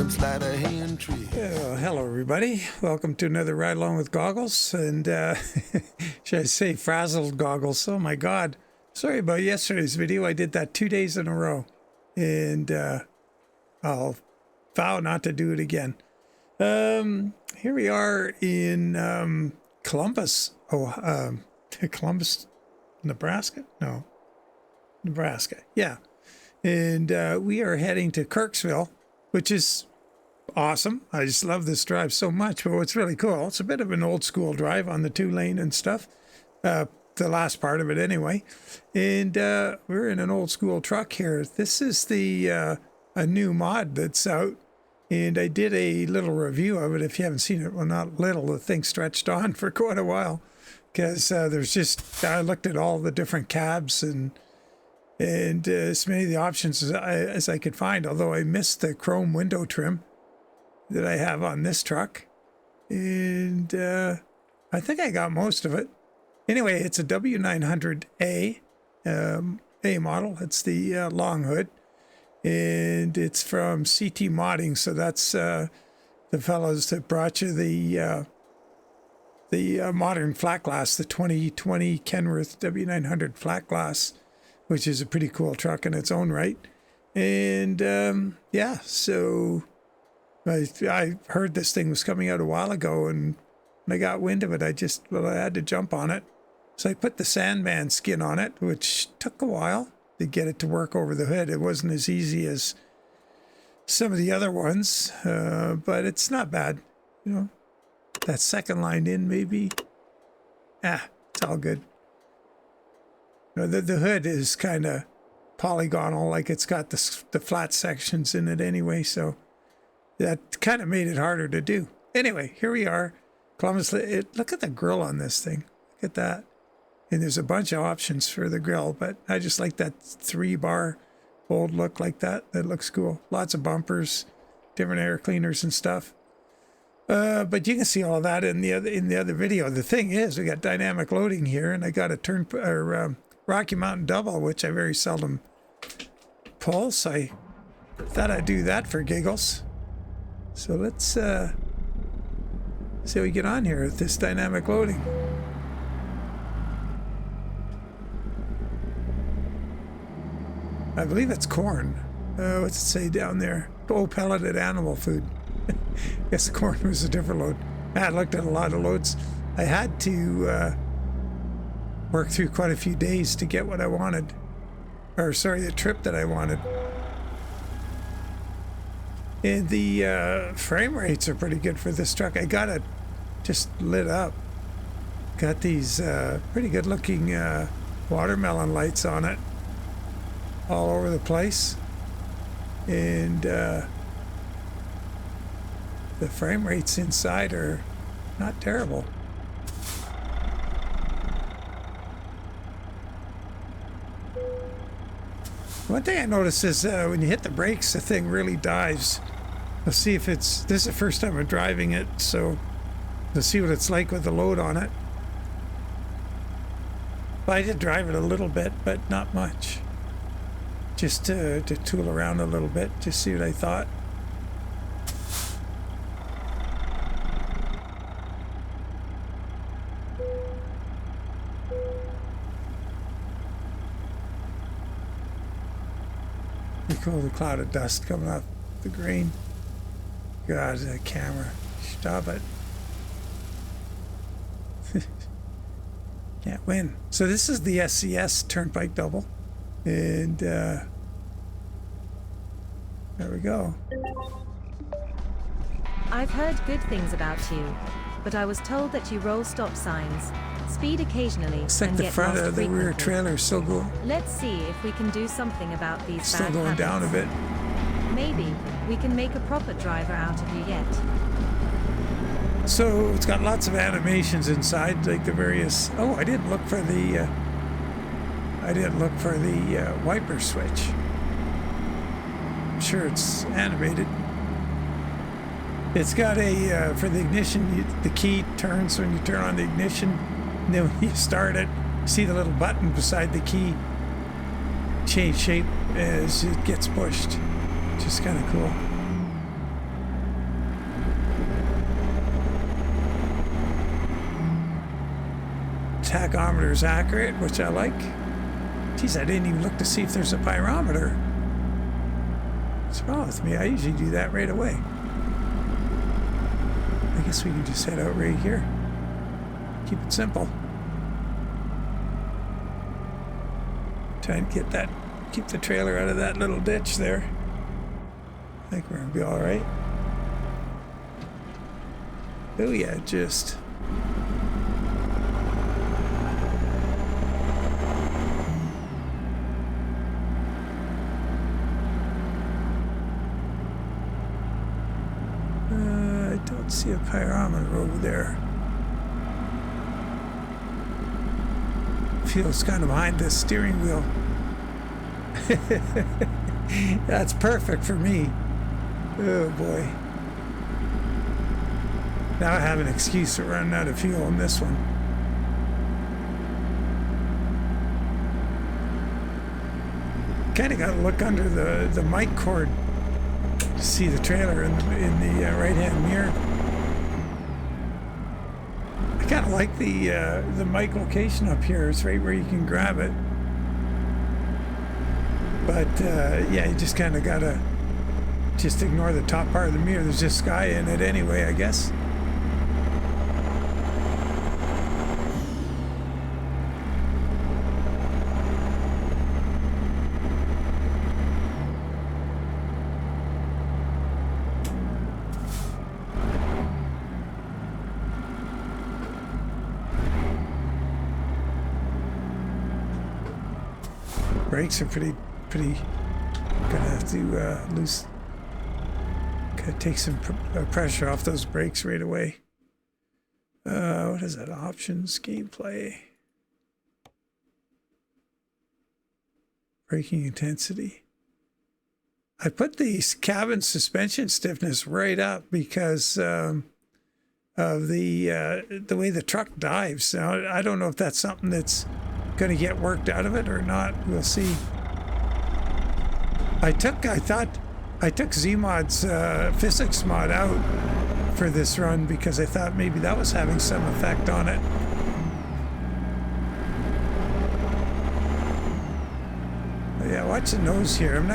them slider hand tree. Hello everybody, welcome to another ride along with goggles, and should I say frazzled goggles. Oh my god, sorry about yesterday's video. I did that 2 days in a row, and I'll vow not to do it again. Here we are in Columbus, Columbus, Nebraska? No, Nebraska, yeah. And we are heading to Kirksville, which is awesome. I just love this drive so much. But what's really cool, it's a bit of an old school drive on the 2-lane and stuff. The last part of it anyway. And we're in an old school truck here. This is the a new mod that's out. And I did a little review of it. If you haven't seen it, well, not little, the thing stretched on for quite a while. Because there's just, I looked at all the different cabs and as many of the options as I could find, although I missed the chrome window trim that I have on this truck. And I think I got most of it. Anyway, it's a W900A A model. It's the long hood. And it's from CT Modding. So that's the fellows that brought you the modern flat glass, the 2020 Kenworth W900 flat glass, which is a pretty cool truck in its own right. And yeah, so I heard this thing was coming out a while ago, and when I got wind of it, I had to jump on it. So I put the Sandman skin on it, which took a while to get it to work over the hood. It wasn't as easy as some of the other ones, but it's not bad. You know, that second line in maybe. It's all good. The hood is kind of polygonal, like it's got the flat sections in it anyway, so that kind of made it harder to do. Anyway, here we are, Columbus. Look at the grill on this thing. Look at that. And there's a bunch of options for the grill, but I just like that 3-bar bold look like that. That looks cool. Lots of bumpers, different air cleaners and stuff. But you can see all that in the other video. The thing is, we got dynamic loading here, and I got a Rocky Mountain double, which I very seldom pull, so I thought I'd do that for giggles. So let's see how we get on here with this dynamic loading. I believe it's corn. What's it say down there? Oh, pelleted animal food. I guess corn was a different load. I looked at a lot of loads. I had to work through quite a few days to get what I wanted. Or sorry, the trip that I wanted. And the frame rates are pretty good for this truck. I got it just lit up. Got these pretty good looking watermelon lights on it all over the place. And the frame rates inside are not terrible. One thing I noticed is when you hit the brakes, the thing really dives. Let's see if this is the first time I'm driving it, so let's see what it's like with the load on it. Well, I did drive it a little bit, but not much. Just to tool around a little bit, just see what I thought. Cool, the cloud of dust coming off the grain. God, that camera. Stop it. Can't win. So this is the SCS Turnpike Double. And there we go. I've heard good things about you, but I was told that you roll stop signs, speed occasionally, it's like and the get front lost of the rear frequently. trailer is still going. Let's see if we can do something about these Still bad going habits. down a bit. Maybe we can make a proper driver out of you yet. So it's got lots of animations inside, like the various. Oh, I didn't look for the. Wiper switch. I'm sure it's animated. It's got a for the ignition. The key turns when you turn on the ignition, and then when you start it, you see the little button beside the key change shape as it gets pushed. Which is kind of cool. tachometer is accurate, which I like. Geez, I didn't even look to see if there's a pyrometer. What's wrong with me? I usually do that right away. I guess we can just head out right here. Keep it simple. Try and get that, keep the trailer out of that little ditch there. I think we're gonna be all right. Oh yeah, just. I don't see a pyrometer over there. Feels kind of behind the steering wheel. That's perfect for me. Oh boy. Now I have an excuse for running out of fuel on this one. Kind of got to look under the mic cord to see the trailer in the right-hand mirror. I kind of like the mic location up here. It's right where you can grab it. But yeah, you just kind of got to just ignore the top part of the mirror. There's just sky in it anyway, I guess. Brakes are pretty. Gonna have to take some pressure off those brakes right away. What is that? Options, gameplay, braking intensity. I put the cabin suspension stiffness right up because of the way the truck dives. Now I don't know if that's something that's going to get worked out of it or not. We'll see. I thought I took Zmod's physics mod out for this run because I thought maybe that was having some effect on it. But yeah, watch the nose here. I'm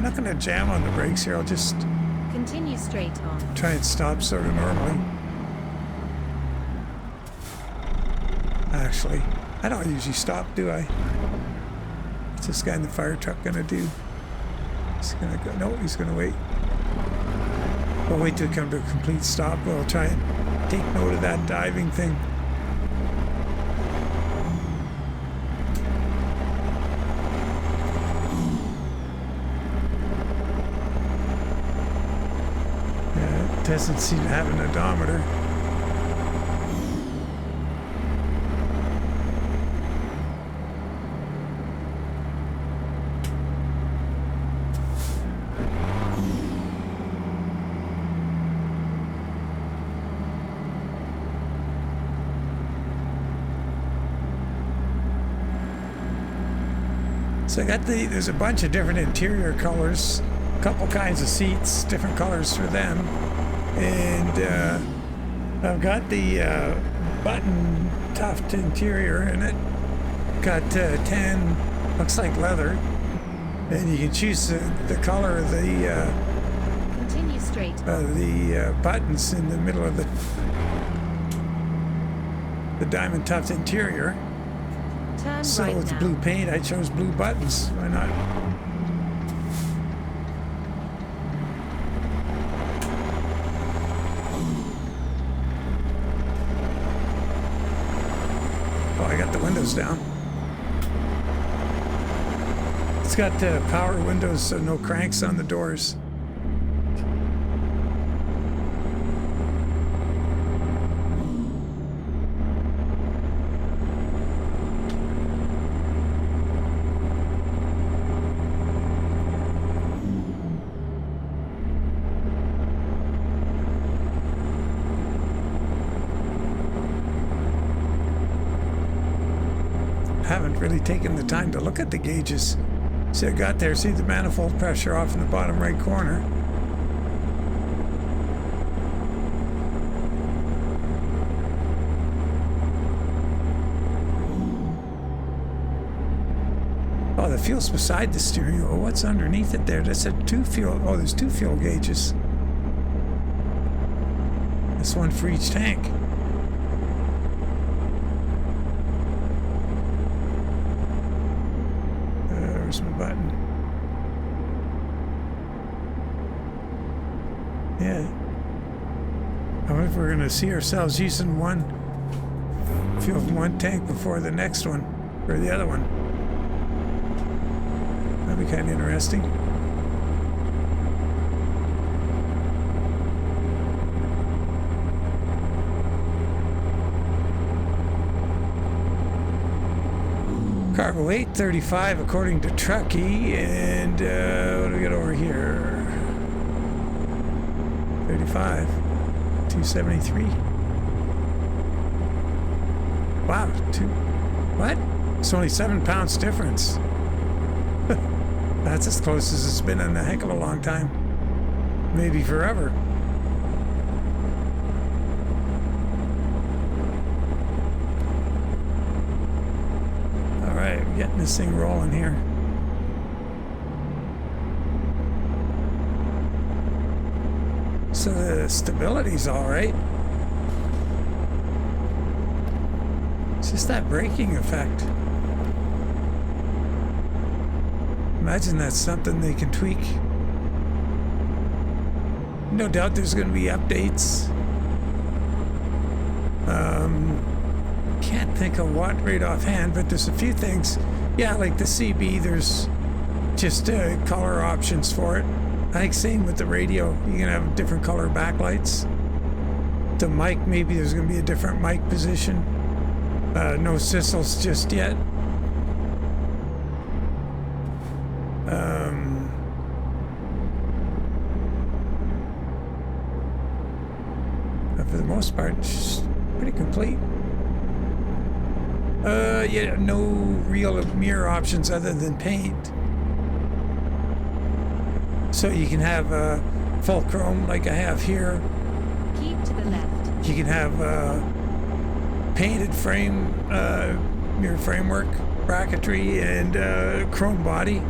not going to jam on the brakes here. I'll just continue straight on. Try and stop sort of normally. Actually, I don't usually stop, do I? What's this guy in the fire truck gonna do? He's gonna go. No, he's gonna wait. We'll wait till we come to a complete stop. We'll try and take note of that diving thing. Yeah, it doesn't seem to have an odometer. So I got there's a bunch of different interior colors, a couple kinds of seats, different colors for them. And I've got the button tuft interior in it. Got tan, looks like leather. And you can choose the color of the continue straight. Buttons in the middle of the diamond tuft interior. Turn So right with now. blue paint, I chose blue buttons. Why not? Oh, I got the windows down. It's got power windows, so no cranks on the doors. Haven't really taken the time to look at the gauges. See, I got there, see the manifold pressure off in the bottom right corner. fuel's beside the steering wheel. What's underneath it there? That's a two fuel. Oh, there's two fuel gauges. That's one for each tank. There's my button. Yeah. I wonder if we're going to see ourselves using one fuel from one tank before the next one, or the other one. That'd be kind of interesting. Cargo weight 35 according to Truckee, and what do we got over here? 35, 273. Wow, what? It's only 7 pounds difference. That's as close as it's been in a heck of a long time. Maybe forever. Alright, we're getting this thing rolling here. So the stability's alright. It's just that braking effect. Imagine that's something they can tweak. No doubt there's going to be updates. Can't think of what right offhand, but there's a few things. Yeah, like the CB, there's just color options for it. I think same with the radio. You can have different color backlights. The mic, maybe there's going to be a different mic position. No sissles just yet. For the most part, it's pretty complete. Yeah, no real mirror options other than paint. So you can have full chrome like I have here. Keep to the left. You can have painted frame, mirror framework, bracketry, and chrome body,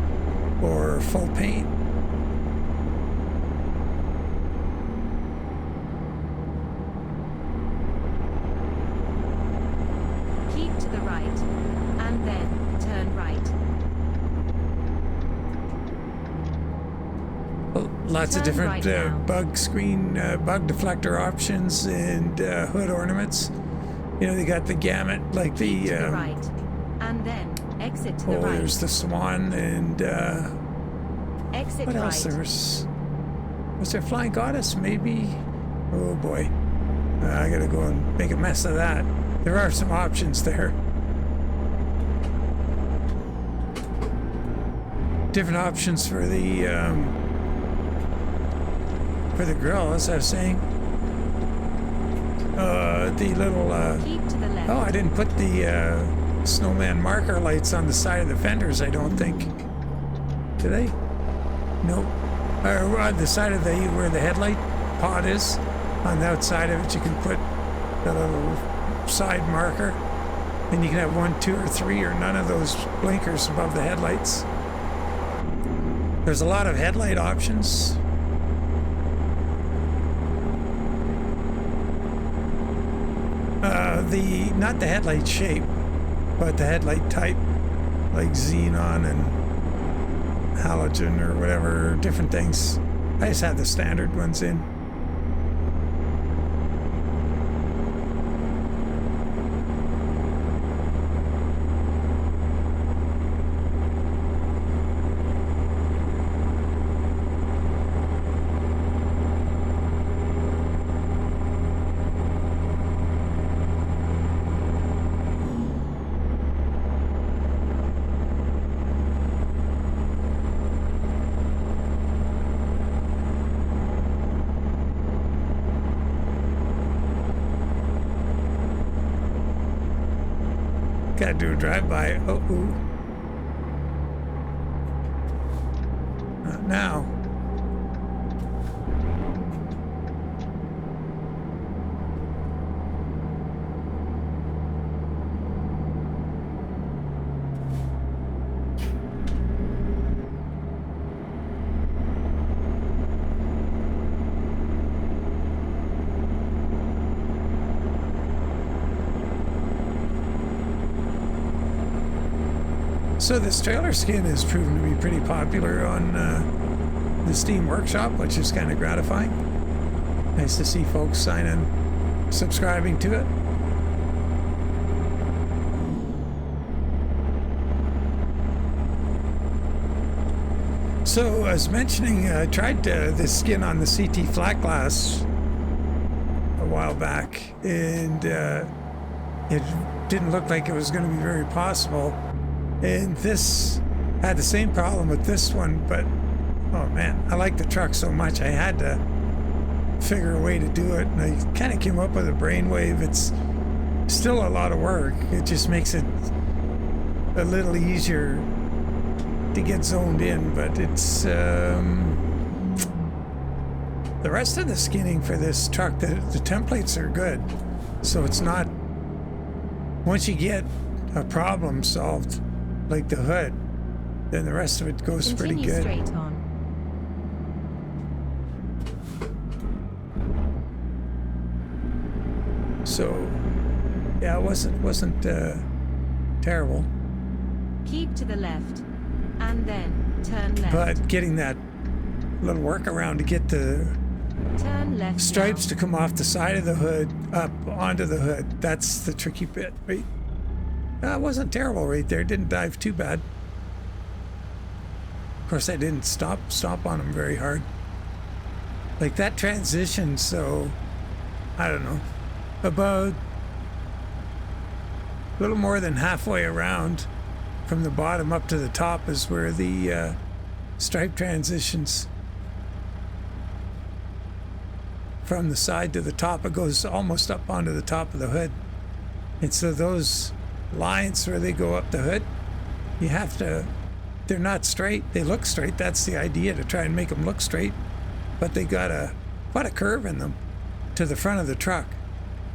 or full paint. Keep to the right, and then turn right. Lots of Turn different right bug screen, bug deflector options, and hood ornaments. You know, they got the gamut, like Keep the to the right, and then exit to the oh, right. there's the Swan, and Exit what right. else? Was there Flying Goddess? Maybe. Oh boy, I gotta go and make a mess of that. There are some options there. Different options for the grill, as I was saying. The little Keep to the left. oh, I didn't put the snowman marker lights on the side of the fenders, I don't think. Did I? Nope. Or on the side of the where the headlight pod is, on the outside of it, you can put the little side marker, and you can have 1, 2, or 3, or none of those blinkers above the headlights. There's a lot of headlight options. Not the headlight shape, but the headlight type, like xenon and halogen or whatever, different things. I just have the standard ones in. Gotta do a drive-by. Oh, ooh. Not now. So this trailer skin has proven to be pretty popular on the Steam Workshop, which is kind of gratifying. Nice to see folks subscribing to it. So, as mentioning, I tried this skin on the CT flat glass a while back, and it didn't look like it was going to be very possible. And this had the same problem with this one, but oh man, I like the truck so much, I had to figure a way to do it, and I kind of came up with a brainwave. It's still a lot of work. It just makes it a little easier to get zoned in, but it's the rest of the skinning for this truck, the templates are good, so it's not, once you get a problem solved like the hood, then the rest of it goes pretty good. Straight on. So yeah, it wasn't terrible. Keep to the left and then turn left. But getting that little workaround to get the turn left stripes now. to come off the side of the hood up onto the hood, that's the tricky bit, right? It wasn't terrible right there. Didn't dive too bad. Of course, I didn't stop on them very hard. Like that transition, so I don't know, about a little more than halfway around from the bottom up to the top is where the stripe transitions. From the side to the top, it goes almost up onto the top of the hood. And so those lines where they go up the hood, you have to, they're not straight, they look straight. That's the idea, to try and make them look straight, but they got quite a curve in them to the front of the truck,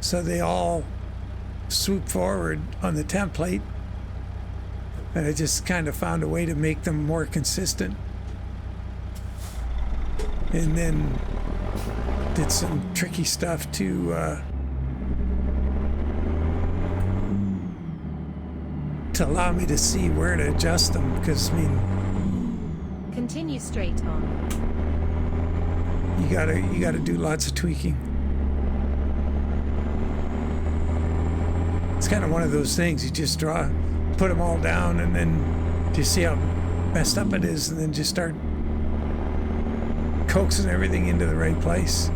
so they all swoop forward on the template, and I just kind of found a way to make them more consistent, and then did some tricky stuff to allow me to see where to adjust them, because I mean, continue straight on. You gotta do lots of tweaking. It's kind of one of those things, you just put them all down, and then just see how messed up it is, and then just start coaxing everything into the right place.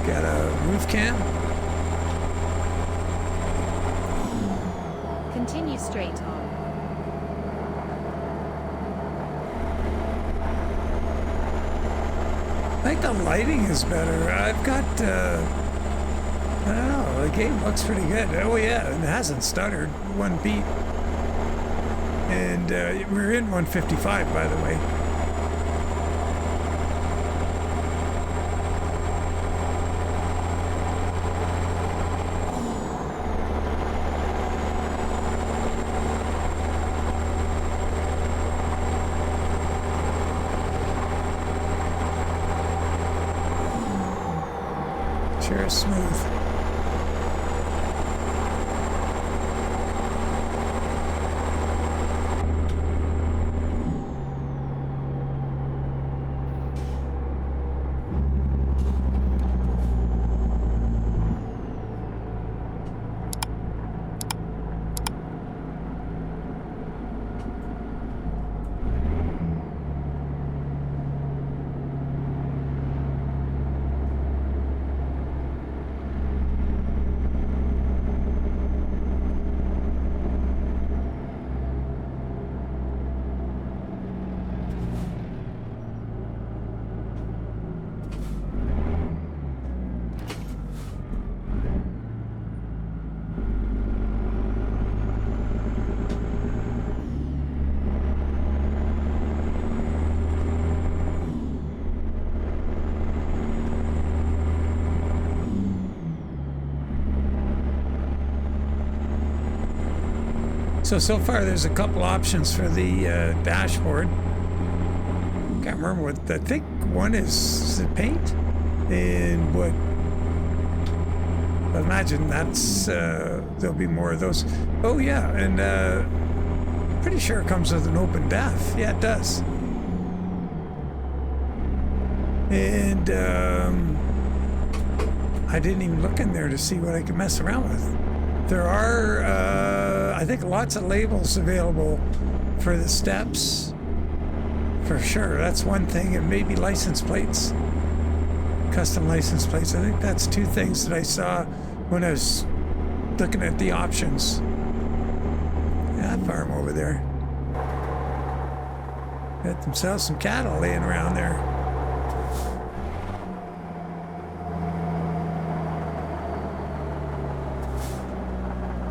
Got a roof cam. Continue straight on. I think the lighting is better. I've got, I don't know, the game looks pretty good. Oh yeah, and it hasn't stuttered one beat. And we're in 155, by the way. Sure, smooth. So far there's a couple options for the dashboard. Can't remember what, I think one is it paint? And what, I imagine that's there'll be more of those. Oh yeah, and pretty sure it comes with an open def. Yeah, it does. And I didn't even look in there to see what I could mess around with. There are, I think, lots of labels available for the steps. For sure, that's one thing, and maybe license plates. Custom license plates. I think that's two things that I saw when I was looking at the options. Yeah, that farm over there. Got themselves some cattle laying around there.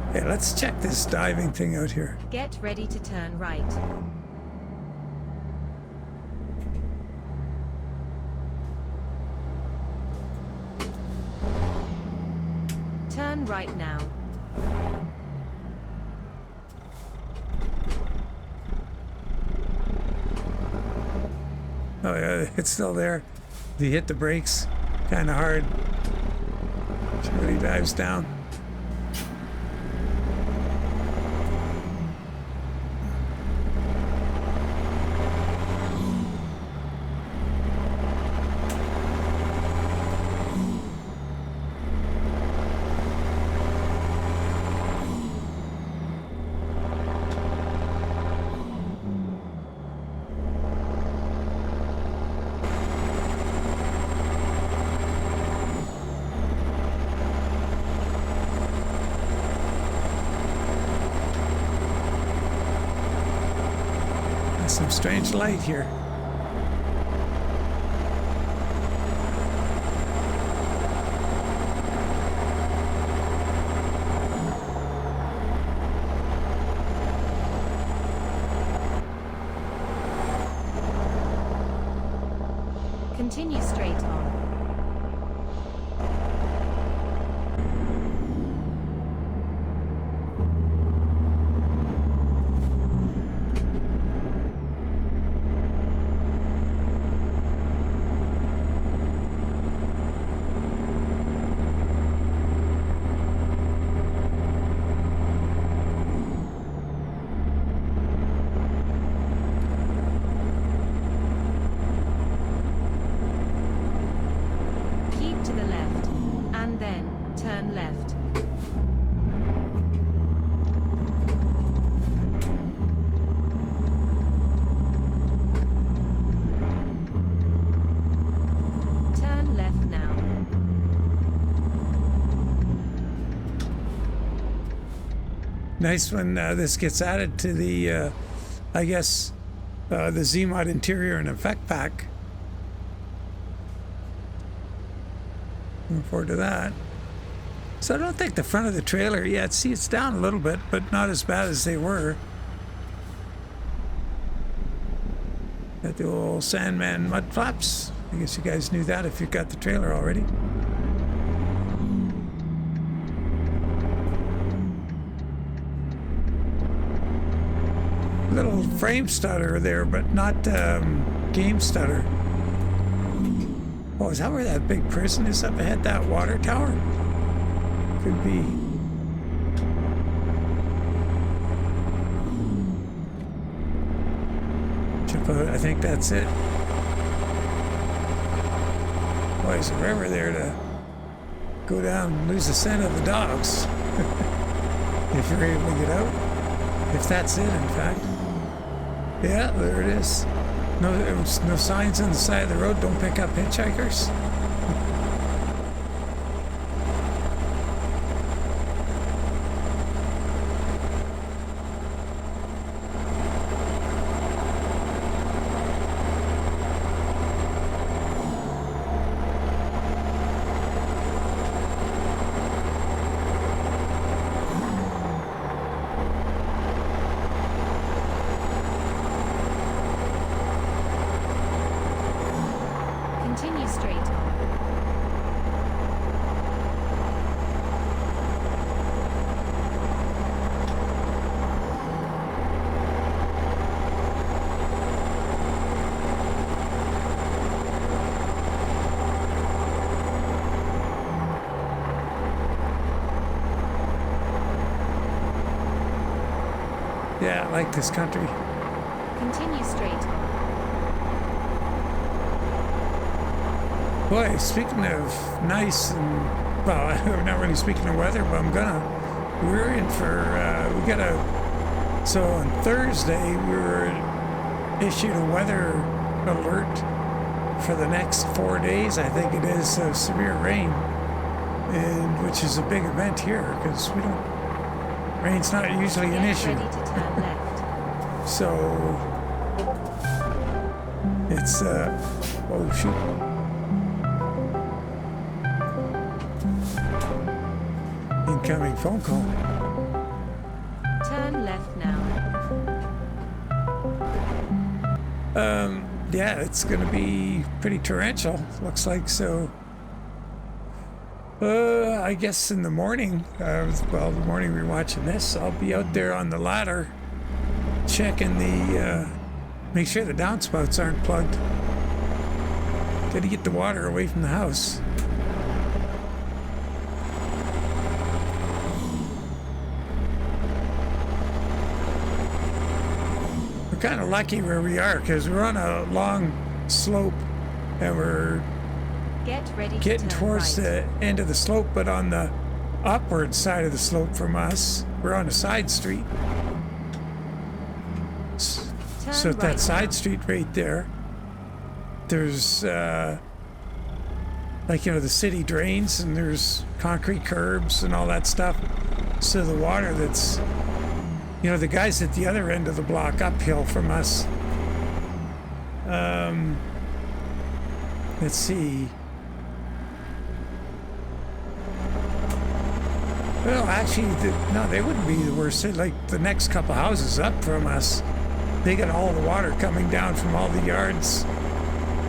Okay, let's check this diving thing out here. Get ready to turn right. Turn right now. Oh yeah, it's still there. If you hit the brakes, kind of hard. It really dives down. Some strange light here. Continue straight on. Nice when this gets added to the, I guess, the ZMod interior and effect pack. Looking forward to that. So I don't think the front of the trailer yet. See, it's down a little bit, but not as bad as they were. Got the old Sandman mud flaps. I guess you guys knew that if you got the trailer already. Little frame stutter there, but not game stutter. Oh, is that where that big prison is up ahead? That water tower? Could be. I think that's it. Boy, there's a river there to go down and lose the scent of the dogs. If you're able to get out. If that's it, in fact. Yeah, there it is. No signs on the side of the road. Don't pick up hitchhikers. Continue straight on. like this country. Continue straight on. Boy, speaking of nice and, well, I'm not really speaking of weather, but we're in for, so on Thursday we were issued a weather alert for the next 4 days, I think it is, of severe rain, and which is a big event here because rain's not usually an issue. Ready to turn left. So it's oh shoot. Incoming phone call. Turn left now. Yeah, it's gonna be pretty torrential, looks like. So I guess in the morning, well, the morning we're watching this, I'll be out there on the ladder checking the make sure the downspouts aren't plugged. Gotta get the water away from the house. We're kind of lucky where we are because we're on a long slope and we're getting towards the end of the slope, but on the upward side of the slope from us, we're on a side street. So at that side street right there, there's like, the city drains and there's concrete curbs and all that stuff. So the water that's, the guys at the other end of the block uphill from us, let's see. Well, actually, no, they wouldn't be the worst. Like the next couple houses up from us, they got all the water coming down from all the yards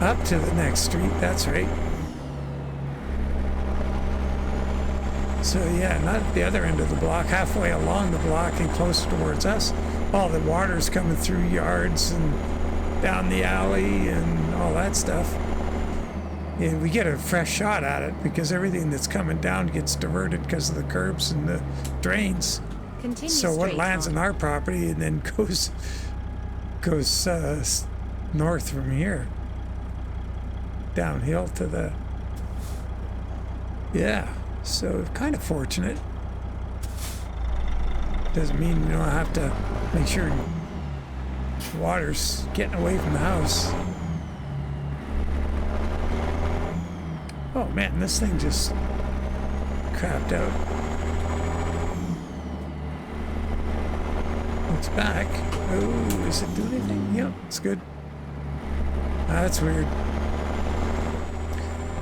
up to the next street. That's right. So yeah, not at the other end of the block, halfway along the block and closer towards us. All the water's coming through yards and down the alley and all that stuff. And we get a fresh shot at it because everything that's coming down gets diverted because of the curbs and the drains. Continue so what lands on our property and then goes north from here, downhill to the, yeah, so kind of fortunate. Doesn't mean you don't have to make sure the water's getting away from the house. Oh man, this thing just crapped out. It's back. Oh, is it doing anything? Yep, it's good. That's weird.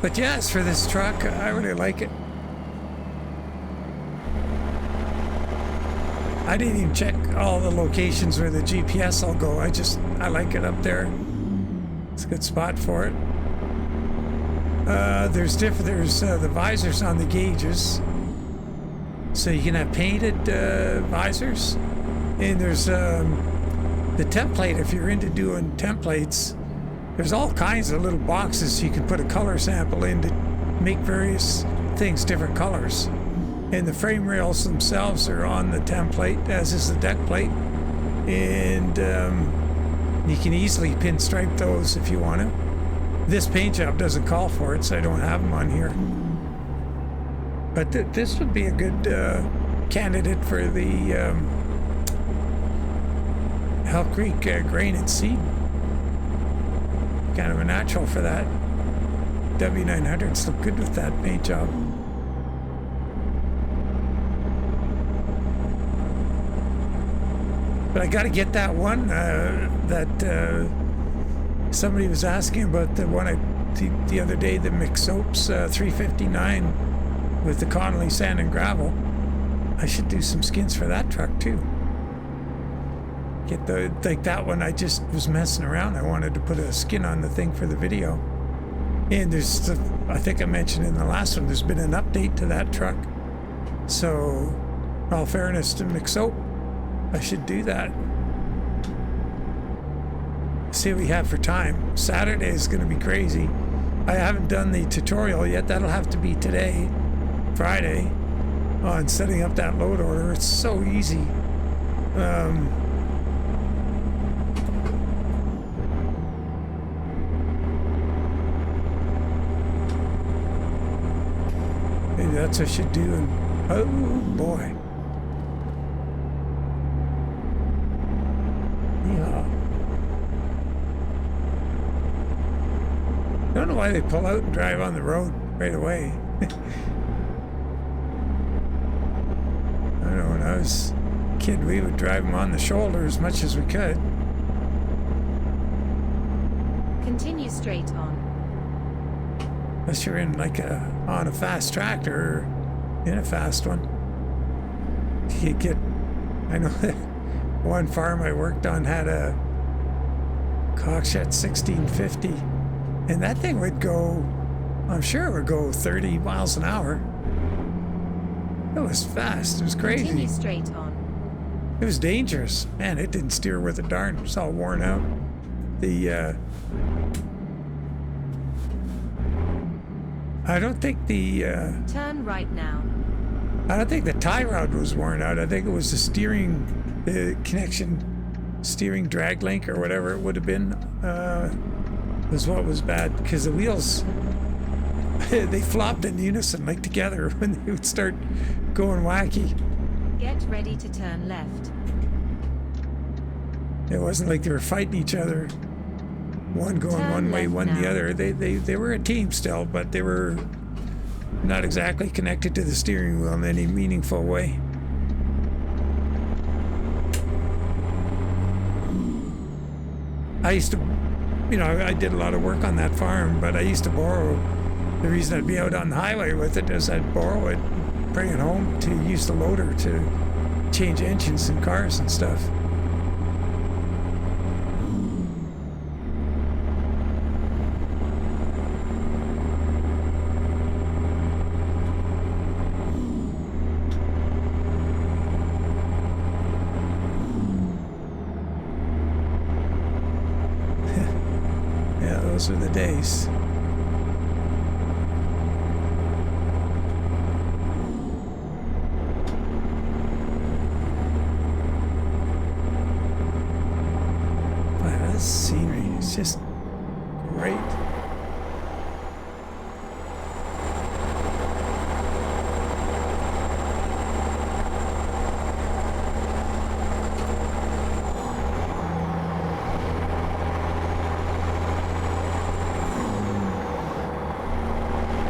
But yeah, as for this truck, I really like it. I didn't even check all the locations where the GPS will go. I like it up there. It's a good spot for it. There's the visors on the gauges. So you can have painted visors. And there's the template, if you're into doing templates, there's all kinds of little boxes you can put a color sample in to make various things different colors. And the frame rails themselves are on the template, as is the deck plate. And you can easily pinstripe those if you want to. This paint job doesn't call for it, so I don't have them on here. But this would be a good candidate for the Hell Creek grain and seed. Kind of a natural for that. W900s look good with that paint job. But I got to get that one that somebody was asking about, the one the other day, the McSoaps 359 with the Connolly sand and gravel. I should do some skins for that truck too. Get that one. I just was messing around. I wanted to put a skin on the thing for the video. And there's, I think I mentioned in the last one, there's been an update to that truck. So, in all fairness to McSoap, I should do that. See what we have for time. Saturday is going to be crazy. I haven't done the tutorial yet. That'll have to be today, Friday, on setting up that load order. It's so easy. Maybe that's what I should do. And, oh boy. Yeah. I don't know why they pull out and drive on the road right away. I don't know, when I was a kid, we would drive them on the shoulder as much as we could. Continue straight on. Unless you're in like on a fast tractor or in a fast one. You get, I know that one farm I worked on had a Cockshutt 1650, and that thing would go, I'm sure it would go 30 miles an hour. It was fast. It was crazy. Continue straight on. It was dangerous. Man, it didn't steer worth a darn. It was all worn out. I don't think the Turn right now. I don't think the tie rod was worn out. I think it was the steering drag link or whatever it would have been, was what was bad, because the wheels they flopped in unison, like together, when they would start going wacky. Get ready to turn left. It wasn't like they were fighting each other, one going Turn one way, left one the now. other. They were a team still, but they were not exactly connected to the steering wheel in any meaningful way. I used to, I did a lot of work on that farm, but I used to borrow. The reason I'd be out on the highway with it is I'd borrow it, bring it home to use the loader to change engines in cars and stuff. Yeah, those are the days. Scenery is just great.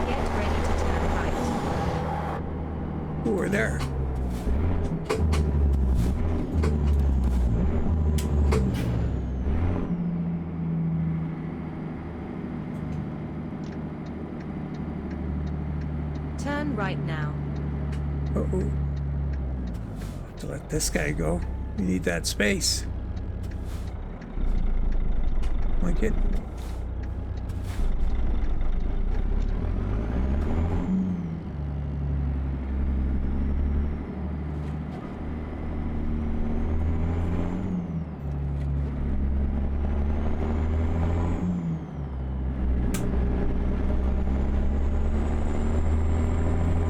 Get ready to turn right. Ooh, we're there. Turn right now. Uh-oh. Have to let this guy go. We need that space. Like it.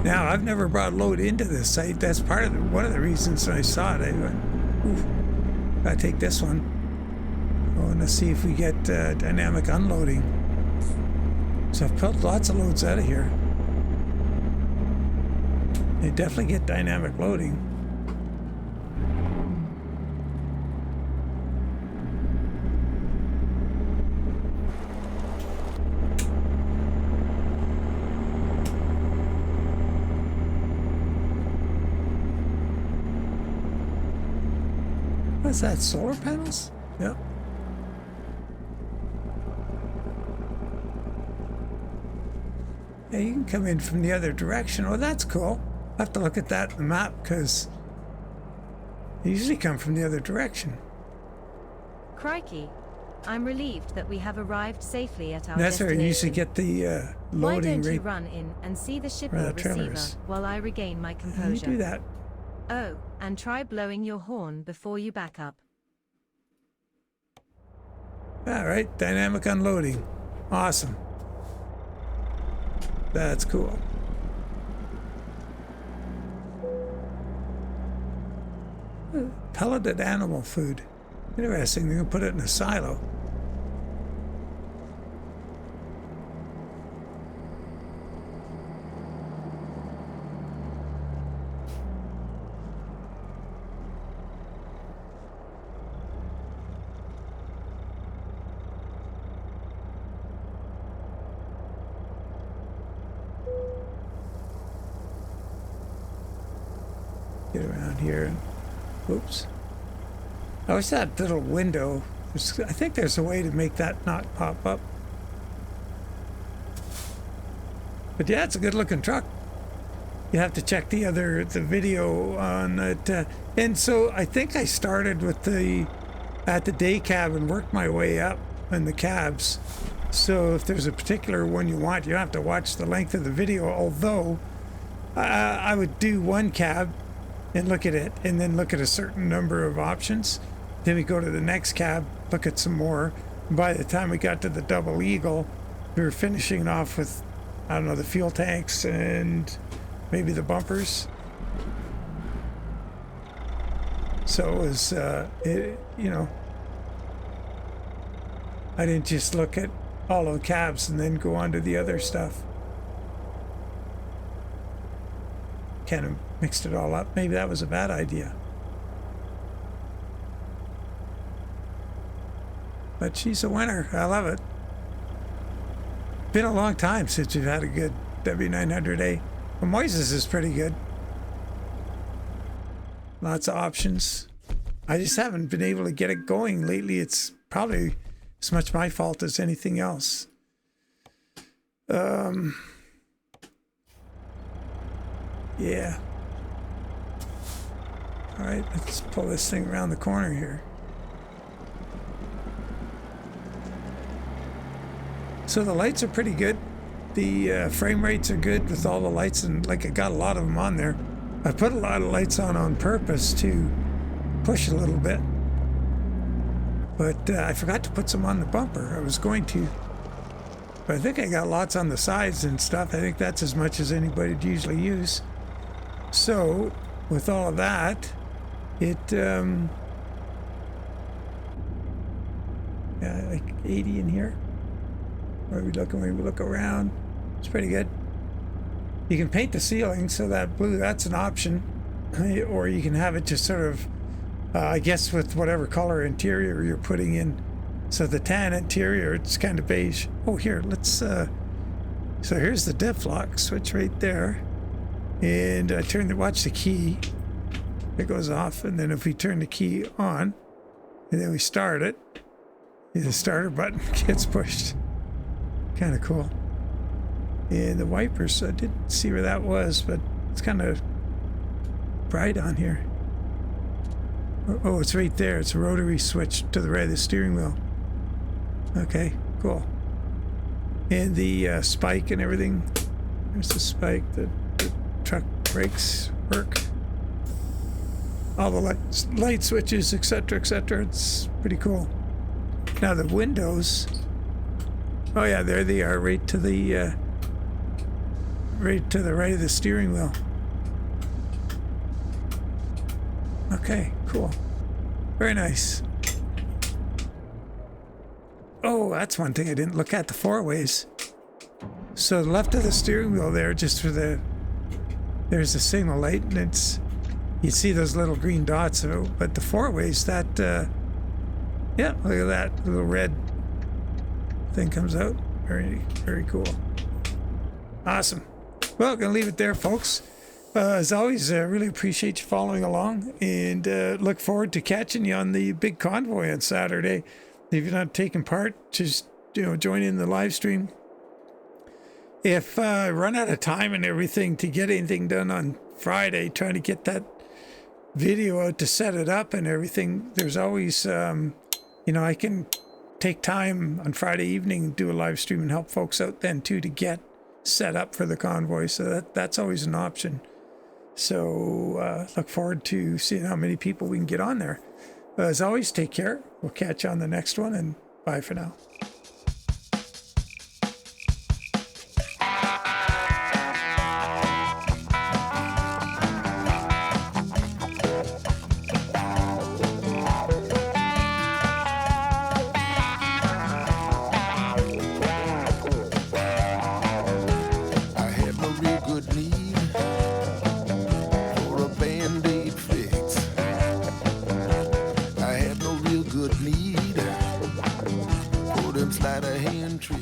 Now, I've never brought load into this site. That's one of the reasons I saw it. I went, ooh, gotta take this one. I want to see if we get dynamic unloading. So I've pulled lots of loads out of here. They definitely get dynamic loading. What's that, solar panels? Yep. Yeah, you can come in from the other direction. Oh, that's cool. I'll have to look at that in the map, because they usually come from the other direction. Crikey. I'm relieved that we have arrived safely at our That's where destination. you usually get the Why loading don't you rate. run in and see the ship Rather or receiver tremors. while I regain my You composure? do that. Oh, and try blowing your horn before you back up. All right, dynamic unloading. Awesome. That's cool. Pelleted animal food. Interesting, they're gonna put it in a silo. Get around here. Oops. I wish that little window, I think there's a way to make that not pop up. But yeah, it's a good looking truck. You have to check the video on it. And so I think I started with at the day cab and worked my way up in the cabs. So if there's a particular one you want, you have to watch the length of the video. Although I would do one cab and look at it, and then look at a certain number of options. Then we go to the next cab, look at some more. And by the time we got to the double eagle, we were finishing off with, I don't know, the fuel tanks and maybe the bumpers. So it was, you know, I didn't just look at all of the cabs and then go on to the other stuff. Kind of mixed it all up. Maybe that was a bad idea. But she's a winner. I love it. Been a long time since we've had a good W900A. Well, Moises is pretty good. Lots of options. I just haven't been able to get it going lately. It's probably as much my fault as anything else. Yeah. All right, let's pull this thing around the corner here. So the lights are pretty good. The frame rates are good with all the lights, and like I got a lot of them on there. I put a lot of lights on purpose to push a little bit. But I forgot to put some on the bumper. I was going to. But I think I got lots on the sides and stuff. I think that's as much as anybody'd usually use. So with all of that, it, yeah, like 80 in here. Where are we looking? When we look around, it's pretty good. You can paint the ceiling, so that blue, that's an option. Or you can have it just sort of, I guess with whatever color interior you're putting in. So the tan interior, it's kind of beige. Oh, here, let's, so here's the diff lock switch right there. And watch the key. It goes off, and then if we turn the key on, and then we start it, the starter button gets pushed. Kind of cool. And the wipers, I didn't see where that was, but it's kind of bright on here. Oh, it's right there. It's a rotary switch to the right of the steering wheel. Okay, cool. And the spike and everything. There's the spike. The truck brakes work. All the light switches, etc., etc. It's pretty cool. Now the windows. Oh yeah, there they are, right to the right of the steering wheel. Okay, cool. Very nice. Oh, that's one thing I didn't look at, the four-ways. So left of the steering wheel there, just for there's the signal light, and it's, you see those little green dots, but the four-ways, that, yeah, look at that little red thing comes out. Very, very cool. Awesome. Well, gonna leave it there, folks. As always, I really appreciate you following along, and look forward to catching you on the big convoy on Saturday. If you're not taking part, just, you know, join in the live stream. If I run out of time and everything to get anything done on Friday, trying to get that video out to set it up and everything, there's always, you know, I can take time on Friday evening and do a live stream and help folks out then too to get set up for the convoy. So that's always an option. So look forward to seeing how many people we can get on there. As always, take care. We'll catch you on the next one, and bye for now. Sleight of hand trick.